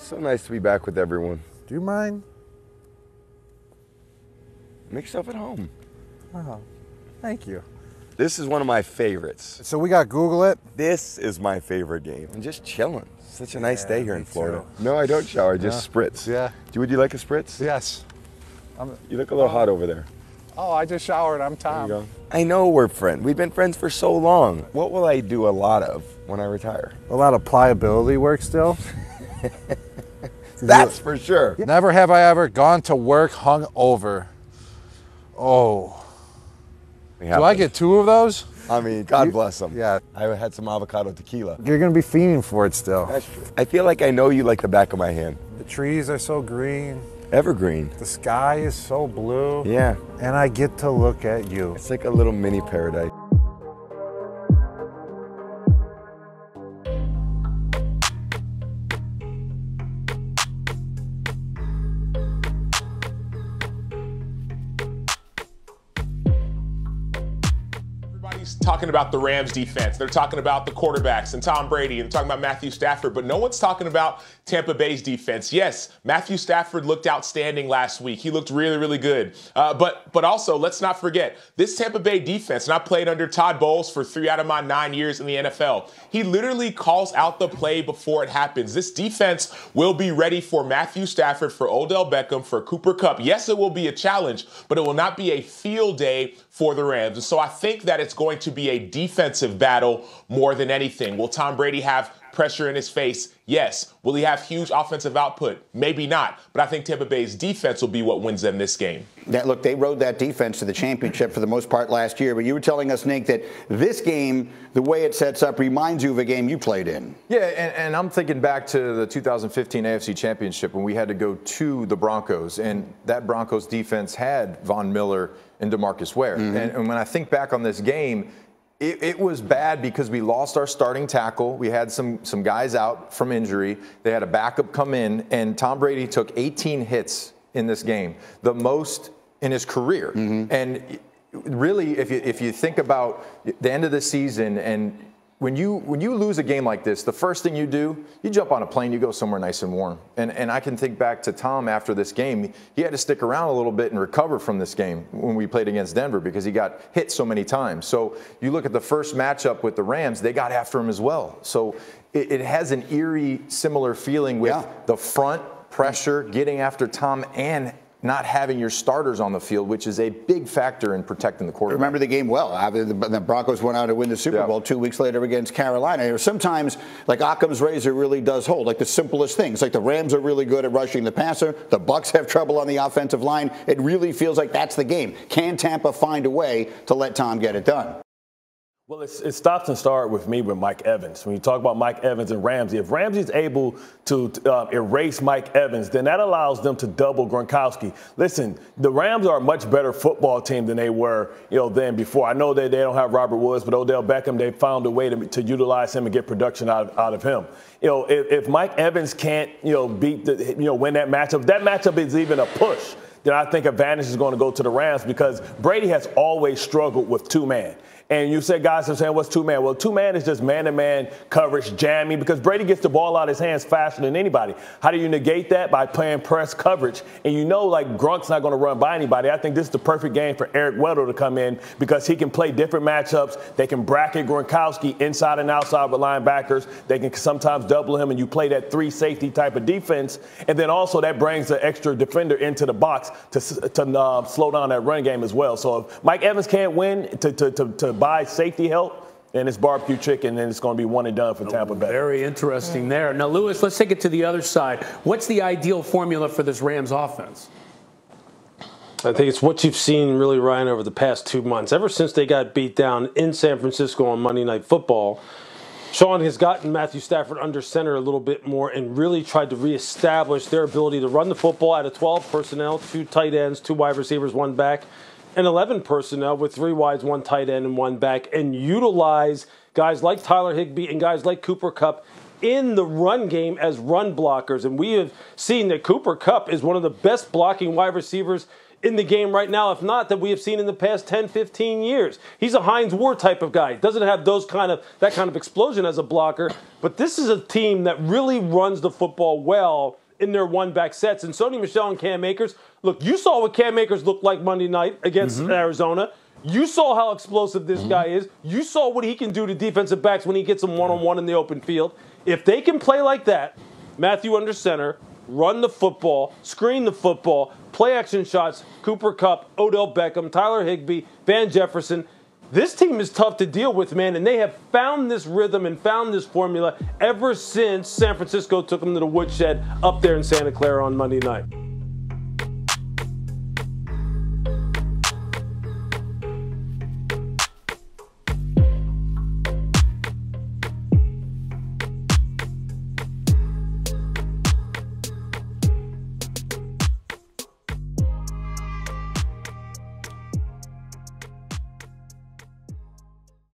So nice to be back with everyone. Do you mind? Make yourself at home. Oh, thank you. This is one of my favorites. So we got Google it. This is my favorite game. I'm just chilling. Such a nice day here in Florida. Too. No, I don't shower, just spritz. Yeah. Would you like a spritz? Yes. You look a little hot over there. Oh, I just showered. I'm Tom. There you go. I know we're friends. We've been friends for so long. What will I do a lot of when I retire? A lot of pliability work still. That's for sure. Never have I ever gone to work hungover. Oh. Do I get 2 of those? I mean, God bless them. Yeah. I had some avocado tequila. You're going to be fiending for it still. That's true. I feel like I know you like the back of my hand. The trees are so green. Evergreen. The sky is so blue. Yeah. And I get to look at you. It's like a little mini paradise. Talking about the Rams defense. They're talking about the quarterbacks and Tom Brady and talking about Matthew Stafford, but no one's talking about Tampa Bay's defense. Yes, Matthew Stafford looked outstanding last week. He looked really, really good. But also, let's not forget, this Tampa Bay defense, and I played under Todd Bowles for 3 out of my 9 years in the NFL. He literally calls out the play before it happens. This defense will be ready for Matthew Stafford, for Odell Beckham, for Cooper Kupp. Yes, it will be a challenge, but it will not be a field day for the Rams. And so I think that it's going to be a defensive battle more than anything. Will Tom Brady have pressure in his face? Yes. Will he have huge offensive output? Maybe not. But I think Tampa Bay's defense will be what wins them this game. Look, they rode that defense to the championship for the most part last year. But you were telling us, Nick, that this game, the way it sets up, reminds you of a game you played in. Yeah, and I'm thinking back to the 2015 AFC Championship when we had to go to the Broncos. And that Broncos defense had Von Miller and DeMarcus Ware. Mm-hmm. And when I think back on this game, it was bad because we lost our starting tackle. We had some guys out from injury. They had a backup come in, and Tom Brady took 18 hits in this game, the most in his career. Mm-hmm. And really, if you think about the end of the season, and when you lose a game like this, the first thing you do, you jump on a plane, you go somewhere nice and warm. And I can think back to Tom after this game. He had to stick around a little bit and recover from this game when we played against Denver because he got hit so many times. So you look at the first matchup with the Rams, they got after him as well. So it has an eerie, similar feeling with the front pressure, getting after Tom, and not having your starters on the field, which is a big factor in protecting the quarterback. Remember the game well. The Broncos went out to win the Super Bowl 2 weeks later against Carolina. Sometimes, like Occam's razor really does hold, like the simplest things. Like the Rams are really good at rushing the passer. The Bucs have trouble on the offensive line. It really feels like that's the game. Can Tampa find a way to let Tom get it done? Well, it stops and starts with me with Mike Evans. When you talk about Mike Evans and Ramsey, if Ramsey's able to erase Mike Evans, then that allows them to double Gronkowski. Listen, the Rams are a much better football team than they were, than before. I know that they don't have Robert Woods, but Odell Beckham, they found a way to utilize him and get production out of him. If Mike Evans can't, win that matchup is even a push. Then I think advantage is going to go to the Rams because Brady has always struggled with two-man. And you said guys are saying, what's two-man? Well, two-man is just man-to-man coverage, jamming, because Brady gets the ball out of his hands faster than anybody. How do you negate that? By playing press coverage. And Gronk's not going to run by anybody. I think this is the perfect game for Eric Weddle to come in because he can play different matchups. They can bracket Gronkowski inside and outside with linebackers. They can sometimes double him, and you play that 3-safety type of defense. And then also that brings the extra defender into the box to slow down that run game as well. So if Mike Evans can't win to buy safety help, and it's barbecue chicken, and it's going to be one and done for Tampa Bay. Very interesting there. Now, Lewis, let's take it to the other side. What's the ideal formula for this Rams offense? I think it's what you've seen really, Ryan, over the past 2 months. Ever since they got beat down in San Francisco on Monday Night Football, Sean has gotten Matthew Stafford under center a little bit more and really tried to reestablish their ability to run the football out of 12 personnel, 2 tight ends, 2 wide receivers, 1 back, and 11 personnel with 3 wides, 1 tight end, and 1 back, and utilize guys like Tyler Higbee and guys like Cooper Kupp in the run game as run blockers. And we have seen that Cooper Kupp is one of the best blocking wide receivers in the game right now, if not, that we have seen in the past 10, 15 years. He's a Hines Ward type of guy. Doesn't have that kind of explosion as a blocker, but this is a team that really runs the football well in their one-back sets. And Sony Michel and Cam Akers, look, you saw what Cam Akers looked like Monday night against Arizona. You saw how explosive this guy is. You saw what he can do to defensive backs when he gets them one-on-one in the open field. If they can play like that, Matthew under center, run the football, screen the football, play action shots, Cooper Kupp, Odell Beckham, Tyler Higbee, Van Jefferson. This team is tough to deal with, man, and they have found this rhythm and found this formula ever since San Francisco took them to the woodshed up there in Santa Clara on Monday night.